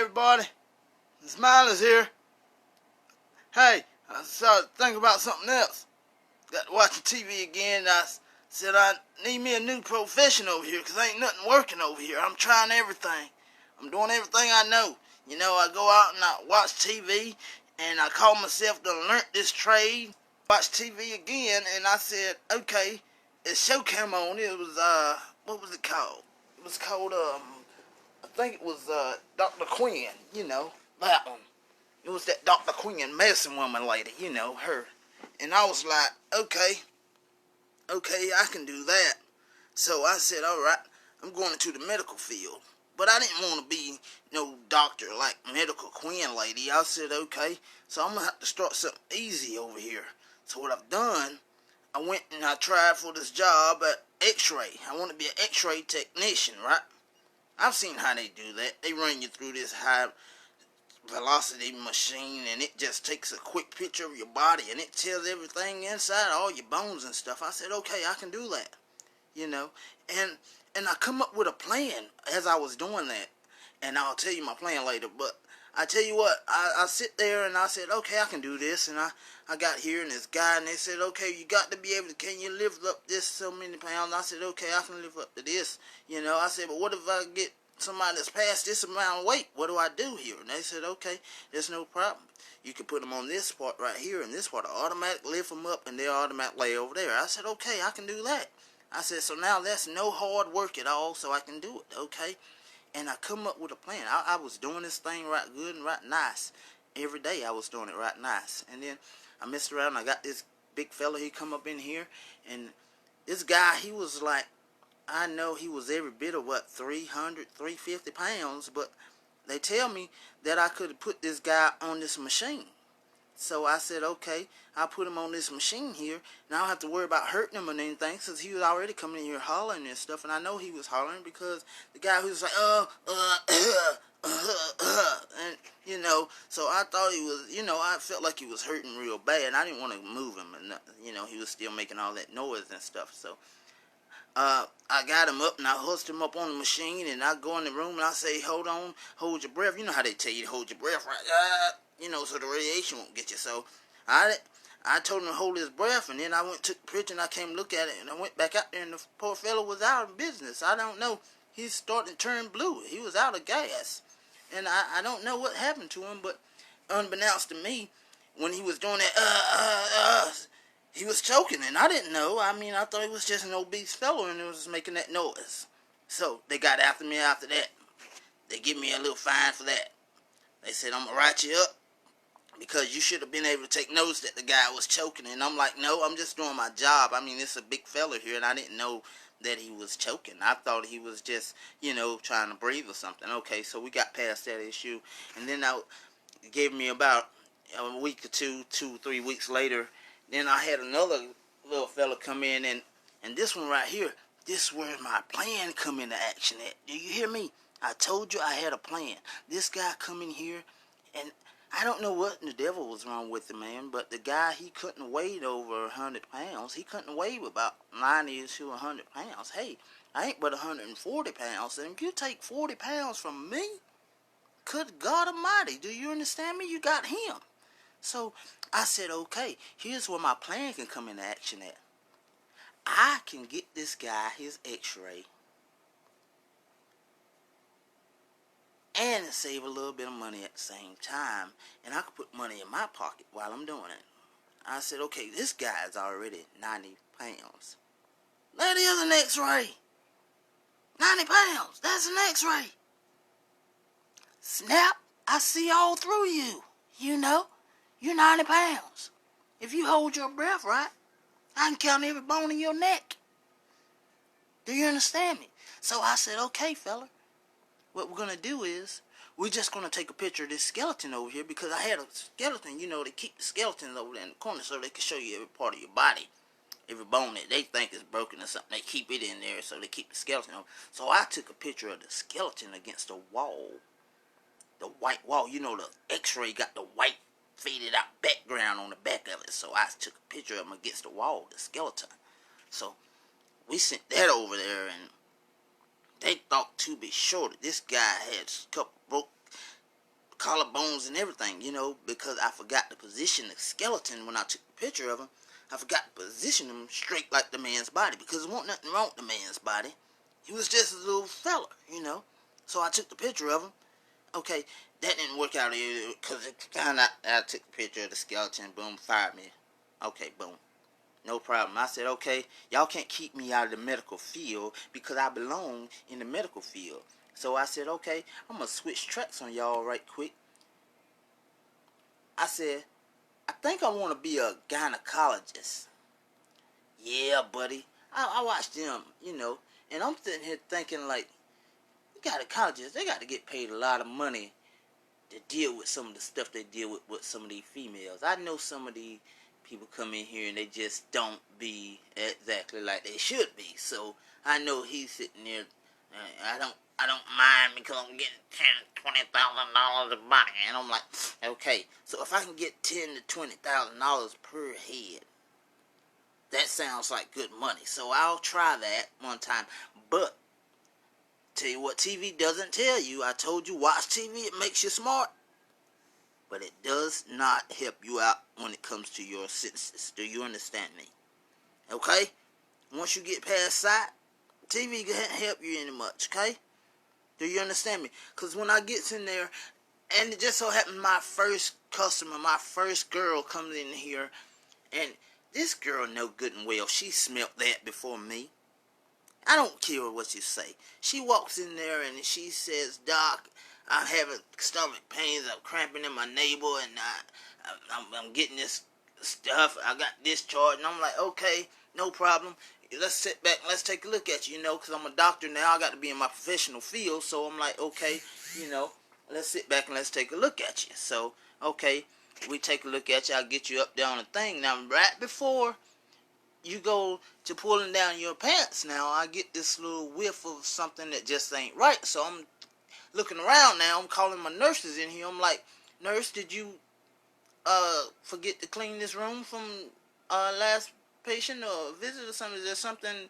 everybody. It's Mindless here. Hey, I started thinking about something else. Got to watching TV again, and I said I need me a new profession over here, because ain't nothing working over here. I'm trying everything. I'm doing everything I know. You know, I go out and I watch TV, and I call myself to learn this trade. Watch TV again, and I said, okay, a show came on. It was, what was it called? It was called, I think it was Dr. Quinn, you know, that one. It was that Dr. Quinn medicine woman lady, you know, her. And I was like, okay, I can do that. So I said, all right, I'm going into the medical field. But I didn't want to be no doctor like Medical Quinn lady. I said, okay, so I'm going to have to start something easy over here. So what I've done, I went and I tried for this job at X-ray. I want to be an X-ray technician, right? I've seen how they do that. They run you through this high velocity machine, and it just takes a quick picture of your body, and it tells everything inside, all your bones and stuff. I said, okay, I can do that, you know. And I come up with a plan as I was doing that, and I'll tell you my plan later. But I tell you what, I sit there and I said, okay, I can do this. And I got here, and this guy, and they said, okay, you got to be able to, can you lift up this so many pounds? I said, okay, I can lift up to this, you know. I said, but what if I get somebody that's past this amount of weight? What do I do here? And they said, okay, there's no problem. You can put them on this part right here, and this part will automatically lift them up, and they'll automatically lay over there. I said, okay, I can do that. I said, so now that's no hard work at all, so I can do it, okay? And I come up with a plan. I was doing this thing right good and right nice. Every day I was doing it right nice. And then I messed around, and I got this big fella, he come up in here, and this guy, he was like, I know he was every bit of, 350 pounds, but they tell me that I could put this guy on this machine. So I said, okay, I'll put him on this machine here, and I don't have to worry about hurting him or anything, because he was already coming in here hollering and stuff, and I know he was hollering because the guy who was like, and, you know, so I thought he was, you know, I felt like he was hurting real bad, and I didn't want to move him, and, you know, he was still making all that noise and stuff, so I got him up, and I hoisted him up on the machine, and I go in the room, and I say, hold on, hold your breath. You know how they tell you to hold your breath, right? You know, so the radiation won't get you. So I told him to hold his breath, and then I went, took the picture, and I came look at it, and I went back out there, and the poor fellow was out of business. I don't know. He's starting to turn blue. He was out of gas. And I don't know what happened to him, but unbeknownst to me, when he was doing that, he was choking, and I didn't know. I mean, I thought he was just an obese fellow, and he was making that noise. So they got after me after that. They give me a little fine for that. They said, I'm going to write you up, because you should have been able to take notice that the guy was choking. And I'm like, no, I'm just doing my job. I mean, it's a big fella here, and I didn't know that he was choking. I thought he was just, you know, trying to breathe or something. Okay, so we got past that issue. And then it gave me about a week or 3 weeks later, then I had another little fella come in, and this one right here, this is where my plan come into action at. Do you hear me? I told you I had a plan. This guy come in here, and I don't know what the devil was wrong with the man, but the guy, he couldn't weigh over 100 pounds. He couldn't weigh about 90 to 100 pounds. Hey, I ain't but 140 pounds, and if you take 40 pounds from me, good God Almighty, do you understand me? You got him. So I said, okay, here's where my plan can come into action at. I can get this guy his x-ray and save a little bit of money at the same time, and I can put money in my pocket while I'm doing it. I said, okay, this guy's already 90 pounds. That is an x-ray. 90 pounds, that's an x-ray. Snap, I see all through you, you know. You're 90 pounds. If you hold your breath right, I can count every bone in your neck. Do you understand me? So I said, okay, fella, what we're going to do is, we're just going to take a picture of this skeleton over here, because I had a skeleton, you know, they keep the skeletons over there in the corner so they can show you every part of your body. Every bone that they think is broken or something, they keep it in there, so they keep the skeleton over. So I took a picture of the skeleton against the wall. The white wall, you know, the x-ray got the white faded out background on the back of it. So I took a picture of him against the wall, the skeleton. So we sent that over there, and they thought to be sure that this guy had a couple broke collarbones and everything, because I forgot to position the skeleton when I took the picture of him. I forgot to position him straight like the man's body, because there wasn't nothing wrong with the man's body. He was just a little fella. So I took the picture of him. Okay, that didn't work out because it found out I took a picture of the skeleton. Boom, fired me. Okay, boom. No problem. I said, okay, y'all can't keep me out of the medical field because I belong in the medical field. So I said, okay, I'm going to switch tracks on y'all right quick. I said, I think I want to be a gynecologist. Yeah, buddy. I watched them, and I'm sitting here thinking, like, gynecologists, they got to get paid a lot of money to deal with some of the stuff they deal with some of these females. I know some of these people come in here and they just don't be exactly like they should be. So I know he's sitting there. I don't mind because I'm getting $10,000, $20,000 a body, and I'm like, okay. So if I can get $10,000 to $20,000 per head, that sounds like good money. So I'll try that one time. But tell you what TV doesn't tell you. I told you, watch TV, it makes you smart. But it does not help you out when it comes to your senses. Do you understand me? Okay? Once you get past sight, TV can't help you any much, okay? Do you understand me? Because when I gets in there, and it just so happened my first customer, my first girl comes in here, and this girl know good and well, she smelt that before me. I don't care what you say. She walks in there and she says, Doc, I'm having stomach pains, I'm cramping in my navel, and I'm getting this stuff, I got discharged, and I'm like, okay, no problem. Let's sit back and let's take a look at you, because I'm a doctor now, I got to be in my professional field, so I'm like, okay, let's sit back and let's take a look at you. So, okay, we take a look at you, I'll get you up there on the thing. Now, right before you go to pulling down your pants now, I get this little whiff of something that just ain't right. So I'm looking around now, I'm calling my nurses in here. I'm like, nurse, did you forget to clean this room from last patient or visit or something? Is there something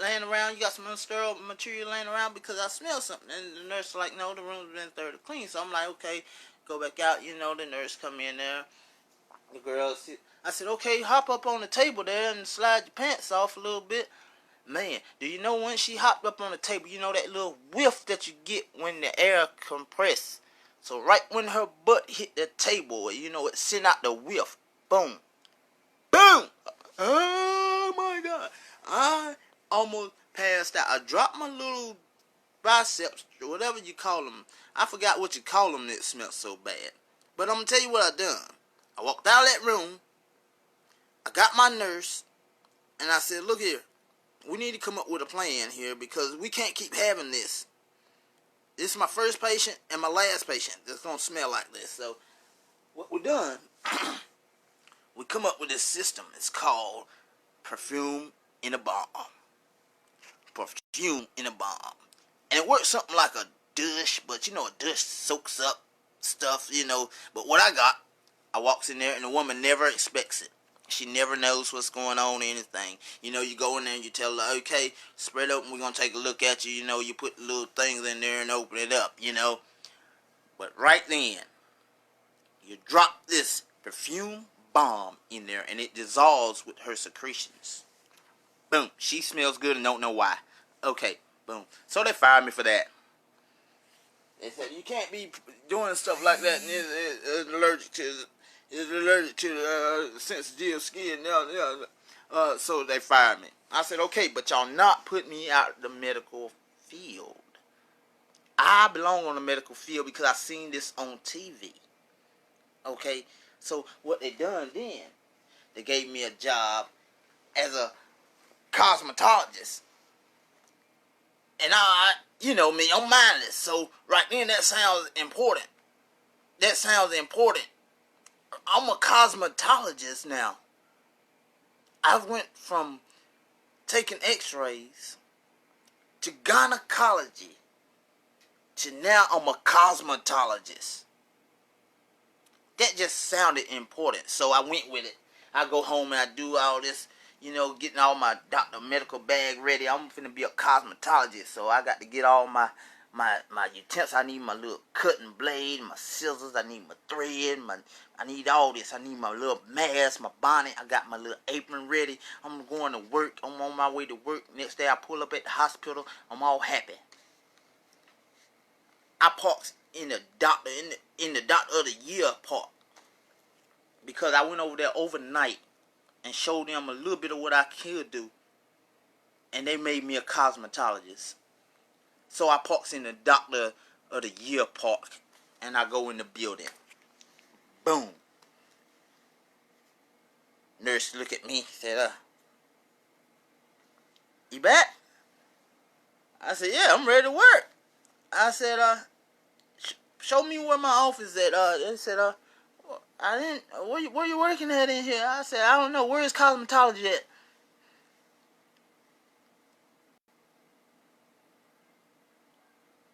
laying around? You got some unsterile material laying around because I smell something? And the nurse is like, no, the room's been thoroughly clean. So I'm like, okay, go back out. The nurse come in there. The girl, I said, okay, hop up on the table there and slide your pants off a little bit. Man, do you know when she hopped up on the table, that little whiff that you get when the air compress? So right when her butt hit the table, it sent out the whiff. Boom. Boom! Oh my God. I almost passed out. I dropped my little biceps, or whatever you call them. I forgot what you call them that smell so bad. But I'm going to tell you what I done. I walked out of that room, I got my nurse, and I said, look here, we need to come up with a plan here because we can't keep having this. This is my first patient and my last patient that's going to smell like this. So what we done, we come up with this system. It's called perfume in a bomb. Perfume in a bomb. And it works something like a douche, but a douche soaks up stuff, But what I got, I walks in there and the woman never expects it. She never knows what's going on or anything. You go in there and you tell her, okay, spread open, we're going to take a look at you. You put little things in there and open it up, But right then, you drop this perfume bomb in there and it dissolves with her secretions. Boom. She smells good and don't know why. Okay, boom. So they fired me for that. They said, you can't be doing stuff like that and it's allergic to sensitive skin. So they fired me. I said, okay, but y'all not put me out of the medical field. I belong on the medical field because I seen this on TV. Okay, so what they done then, they gave me a job as a cosmetologist. And you know me, I'm mindless. So right then that sounds important. I'm a cosmetologist now. I went from taking x-rays to gynecology to now I'm a cosmetologist. That just sounded important, so I went with it. I go home and I do all this, getting all my doctor medical bag ready. I'm finna be a cosmetologist, so I got to get all my my utensils. I need my little cutting blade, my scissors. I need my thread. I need all this. I need my little mask, my bonnet. I got my little apron ready. I'm going to work. I'm on my way to work. Next day I pull up at the hospital. I'm all happy. I parked in the doctor of the year park because I went over there overnight and showed them a little bit of what I could do, and they made me a cosmetologist. So I parks in the doctor of the year park, and I go in the building. Boom. Nurse look at me, said, "You back?" I said, "Yeah, I'm ready to work." I said, "Show me where my office is at." They said, "I didn't. Where you working at in here?" I said, "I don't know. Where is cosmetology at?"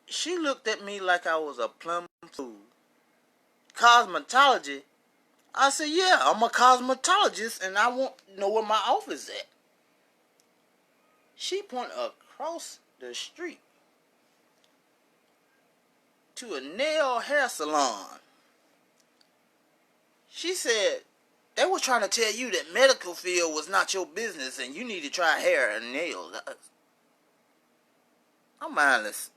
She looked at me like I was a plum fool. Cosmetology? I said, "Yeah, I'm a cosmetologist, and I want to know where my office is at." She pointed across the street to a nail hair salon. She said, "They were trying to tell you that medical field was not your business and you need to try hair and nails." I'm mindless.